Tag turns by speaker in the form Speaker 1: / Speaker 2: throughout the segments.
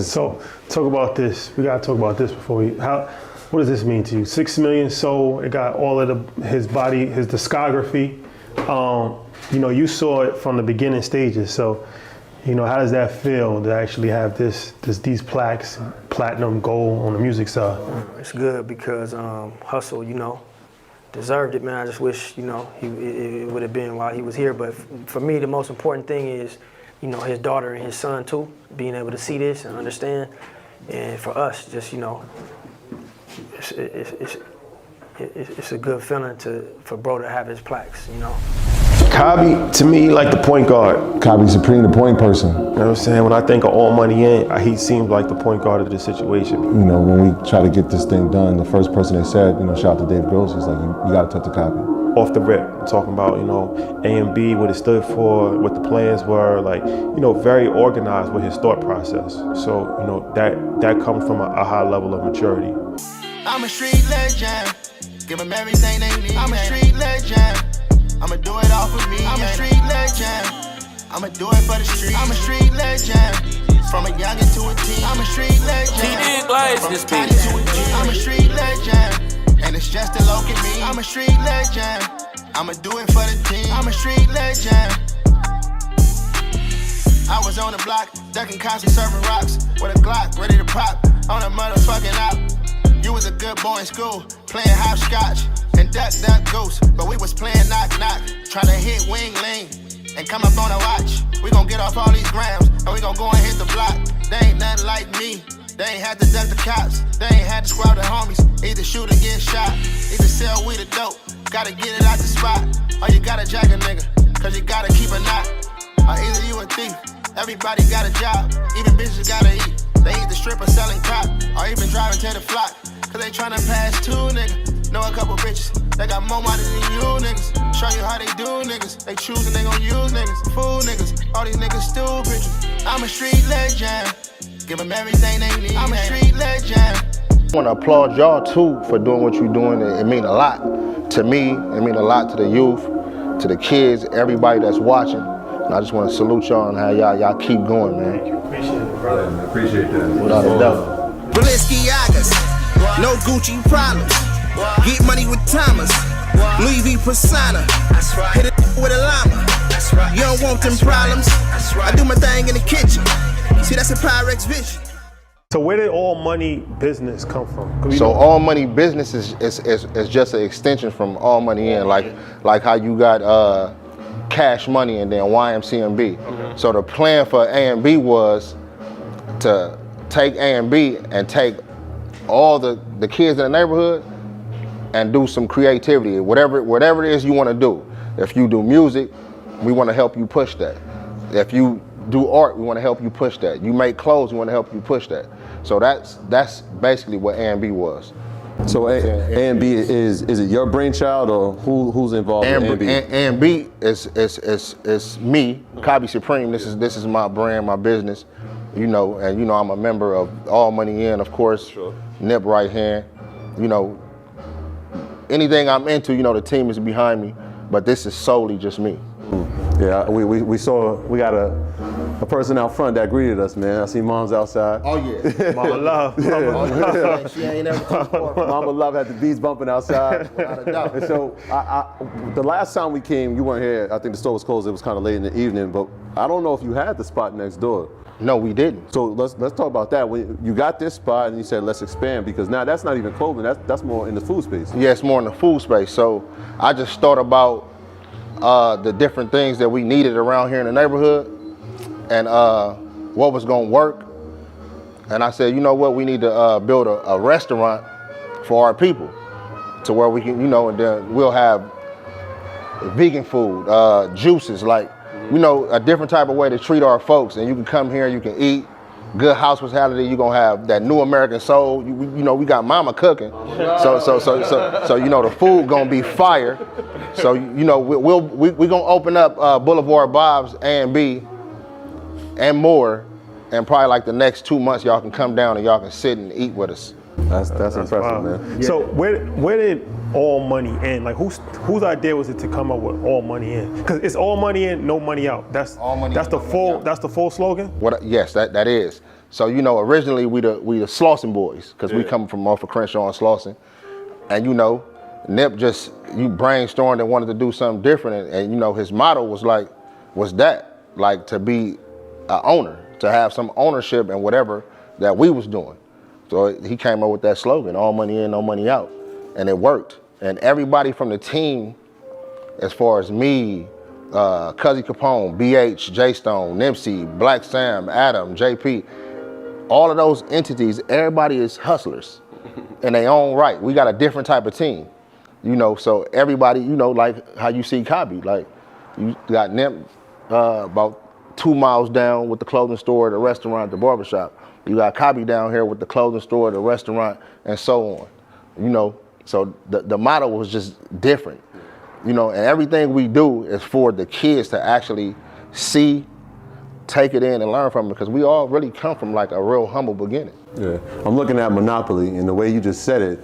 Speaker 1: So talk about this. We gotta talk about this before we. What does this mean to you? 6 million sold. It got all of his body, his discography. You know, you saw it from the beginning stages. So, you know, how does that feel to actually have these plaques, platinum, gold on the music side?
Speaker 2: It's good because Hussle, you know, deserved it, man. I just wish, you know, it would have been while he was here. But for me, the most important thing is, you know, his daughter and his son too, being able to see this and understand. And for us, just, you know, it's a good feeling for bro to have his plaques, you know.
Speaker 1: Cobby, to me, like the point guard.
Speaker 3: Cobby Supreme, the point person.
Speaker 1: You know what I'm saying? When I think of All Money In, he seems like the point guard of the situation.
Speaker 3: You know, when we try to get this thing done, the first person they said, you know, shout out to Dave Gross, he's like, you gotta touch the Cobby.
Speaker 1: Off the rip, talking about, you know, A&B, what it stood for, what the plans were, like, you know, very organized with his thought process. So, you know, that comes from a high level of maturity.
Speaker 4: I'm a street legend, give them everything they need. I'm a street legend, I'ma do it all for me. I'm a street legend, I'ma do it for the street. I'm a street legend, from a youngin' to a teen. I'm a street legend, from a tiny to a G. I'm a street legend, and it's just a look at me. I'm a street legend, I'ma do it for the team. I'm a street legend. I was on the block, ducking cops and serving rocks, with a Glock ready to pop on a motherfucking op. You was a good boy in school, playing hopscotch and duck goose, but we was playing knock knock, trying to hit wing lean and come up on a watch. We gon' get off all these grams and we gon' go and hit the block. They ain't nothing like me. They ain't had to duck the cops. They ain't had to squad the homies. Either shoot or get shot. Either sell weed or dope. Gotta get it out the spot. Or you gotta jack a nigga, cause you gotta keep a knot. Or either you a thief. Everybody got a job. Even bitches gotta eat. They either stripper selling cop or even driving to the flock. Cause they tryna pass two niggas. Know a couple bitches that got more money than you niggas. Show you how they do niggas. They choose and they gon' use niggas. Fool niggas. All these niggas stupid. I'm a street legend. Give them everything they need. I'm a street legend.
Speaker 5: I wanna applaud y'all too for doing what you're doing. It mean a lot to me. It mean a lot to the youth, to the kids, everybody that's watching. And I just wanna salute y'all and how y'all keep going, man.
Speaker 1: Thank you. Appreciate it, brother.
Speaker 3: Yeah, appreciate that.
Speaker 5: Without a doubt.
Speaker 4: Balenciagas, no Gucci problems. Get money with Thomas, Louis V persona. Hit it with a llama. You don't want them problems. I do my thing in the kitchen. See, that's a Pyrex vision.
Speaker 1: So where did All Money Business come from?
Speaker 5: So All Money Business is just an extension from All Money In, like how you got Cash Money and then YMCMB. Mm-hmm. So the plan for A&B was to take A&B and take all the kids in the neighborhood and do some creativity, whatever it is you want to do. If you do music, we want to help you push that. If you do art, we want to help you push that. You make clothes, we want to help you push that. So that's basically what A&B was.
Speaker 6: So A&B is it your brainchild or who's involved in A&B?
Speaker 5: A&B is me, Cobby Supreme. This is my brand, my business. You know, and you know I'm a member of All Money In, of course. Sure. Nip right hand. You know, anything I'm into, you know, the team is behind me, but this is solely just me.
Speaker 6: Yeah, we saw, we got a person out front that greeted us, man. I see Mom's outside.
Speaker 5: Oh yeah.
Speaker 1: Mama Love.
Speaker 6: Yeah.
Speaker 5: Oh, yeah. She ain't ever
Speaker 6: Mama Love had the beats bumping outside.
Speaker 5: Without a doubt.
Speaker 6: And so the last time we came, you weren't here. I think the store was closed. It was kind of late in the evening, but I don't know if you had the spot next door.
Speaker 5: No, we didn't.
Speaker 6: So let's talk about that. When you got this spot and you said let's expand, because now that's not even clothing. That's more in the food space.
Speaker 5: Yeah, it's more in the food space. So I just thought about the different things that we needed around here in the neighborhood and what was gonna work. And I said, you know what, we need to build a restaurant for our people to where we can, you know, and then we'll have vegan food, juices, like, you know, a different type of way to treat our folks. And you can come here, you can eat, good hospitality. You're gonna have that new American soul. You know, we got mama cooking. So you know, the food gonna be fire. So, you know, we're gonna open up Boulevard Bob's A&B and more. And probably like the next 2 months, y'all can come down and y'all can sit and eat with us.
Speaker 6: That's impressive, wow, man.
Speaker 1: Yeah. So where did All Money In? Like whose idea was it to come up with All Money In? Because it's all money in, no money out. That's
Speaker 5: all money
Speaker 1: that's
Speaker 5: in,
Speaker 1: the
Speaker 5: no
Speaker 1: full
Speaker 5: money out.
Speaker 1: That's the full slogan.
Speaker 5: Yes, that is. So you know, originally we the Slauson boys, because we come from off of Crenshaw and Slauson, and you know, Nip just brainstormed and wanted to do something different, and you know, his motto was like to be an owner, to have some ownership in whatever that we was doing. So he came up with that slogan, all money in, no money out, and it worked. And everybody from the team, as far as me, Cuzzy Capone, BH, J-Stone, Nipsey, Black Sam, Adam, JP, all of those entities, everybody is hustlers in their own right. We got a different type of team, you know, so everybody, you know, like how you see Cobby, like you got Nip about 2 miles down with the clothing store, the restaurant, the barbershop. You got Cobby down here with the clothing store, the restaurant, and so on, you know. So the model was just different, you know, and everything we do is for the kids to actually see, take it in and learn from it, because we all really come from like a real humble beginning.
Speaker 3: Yeah, I'm looking at Monopoly, and the way you just said it,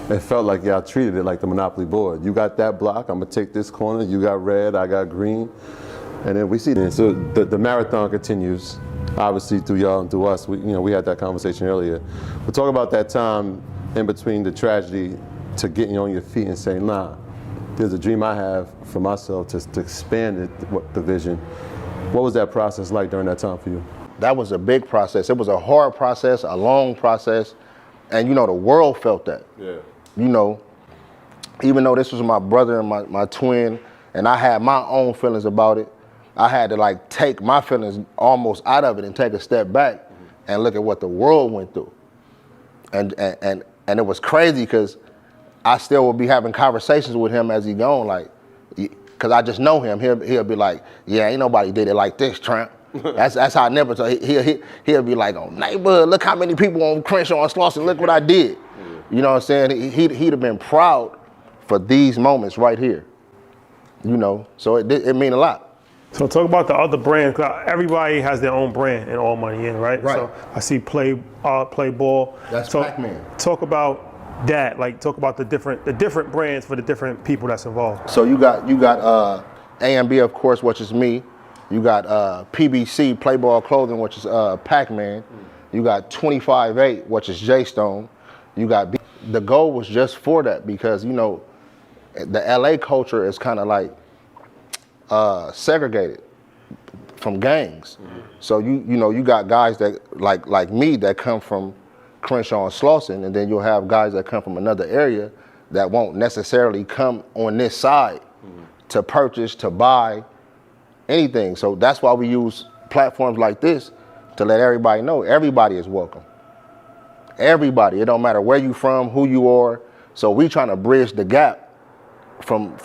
Speaker 3: it felt like y'all treated it like the Monopoly board. You got that block, I'm gonna take this corner, you got red, I got green, and then we see that. So the marathon continues, obviously through y'all and through us. We had that conversation earlier. But talk about that time in between the tragedy to getting on your feet and saying, nah, there's a dream I have for myself to expand the vision. What was that process like during that time for you?
Speaker 5: That was a big process. It was a hard process, a long process, and you know, the world felt that.
Speaker 6: Yeah.
Speaker 5: You know, even though this was my brother and my twin, and I had my own feelings about it, I had to like take my feelings almost out of it and take a step back and look at what the world went through. And it was crazy, because I still would be having conversations with him as he gone, like, because I just know him. He'll be like, yeah, ain't nobody did it like this, Tramp. That's how I never told. He'll be like, oh, neighborhood, look how many people on Crenshaw and Slauson, look what I did. You know what I'm saying? He'd have been proud for these moments right here. You know, so it mean a lot.
Speaker 1: So talk about the other brands. Everybody has their own brand in All Money In, right?
Speaker 5: Right.
Speaker 1: So I see Play Ball.
Speaker 5: That's
Speaker 1: so
Speaker 5: Pac-Man.
Speaker 1: Talk about that. Like, talk about the different brands for the different people that's involved.
Speaker 5: So you got A&B, of course, which is me. You got PBC, Play Ball Clothing, which is Pac-Man. You got 25-8, which is J-Stone. You got the goal was just for that, because you know the LA culture is kind of like segregated from gangs. So you know you got guys that like me that come from Crenshaw and Slauson, and then you'll have guys that come from another area that won't necessarily come on this side to purchase, to buy anything. So that's why we use platforms like this to let everybody know everybody is welcome. Everybody, it don't matter where you from, who you are. So we trying to bridge the gap from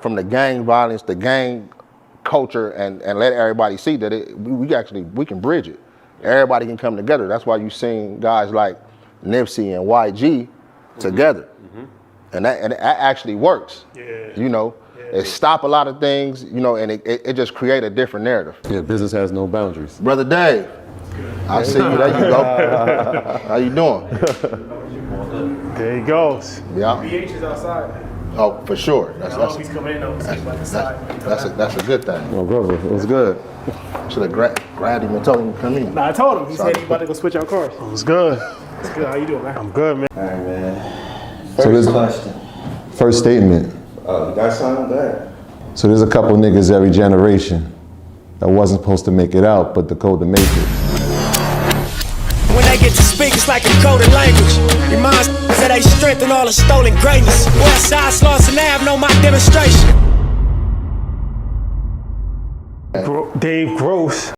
Speaker 5: the gang violence, the gang culture, and let everybody see that we can bridge it. Everybody can come together. That's why you seen guys like Nipsey and YG together, and that actually works. Yeah. You know, it stop a lot of things. You know, and it just create a different narrative.
Speaker 3: Yeah, business has no boundaries.
Speaker 5: Brother Dave, I see you. There you go. How you doing?
Speaker 1: There he goes.
Speaker 5: Yeah.
Speaker 2: BH is outside.
Speaker 5: Oh, for sure. That's
Speaker 2: He's coming in though.
Speaker 5: a good thing.
Speaker 3: Oh, brother, it was good.
Speaker 5: Should have grabbed him and told him to come in.
Speaker 2: Nah, I told him. He said he's about to go switch out cars.
Speaker 1: It was good.
Speaker 2: It's good. How you doing, man?
Speaker 1: I'm good, man.
Speaker 7: All right, man.
Speaker 3: So this
Speaker 7: Question.
Speaker 3: first statement.
Speaker 7: Oh, that sounds bad.
Speaker 3: So there's a couple niggas every generation that wasn't supposed to make it out, but the code to make it.
Speaker 8: When they get to speak, it's like a coded language. Reminds that they strengthen all the stolen greatness. Westside Slauson Ave know my demonstration.
Speaker 1: Dave Gross.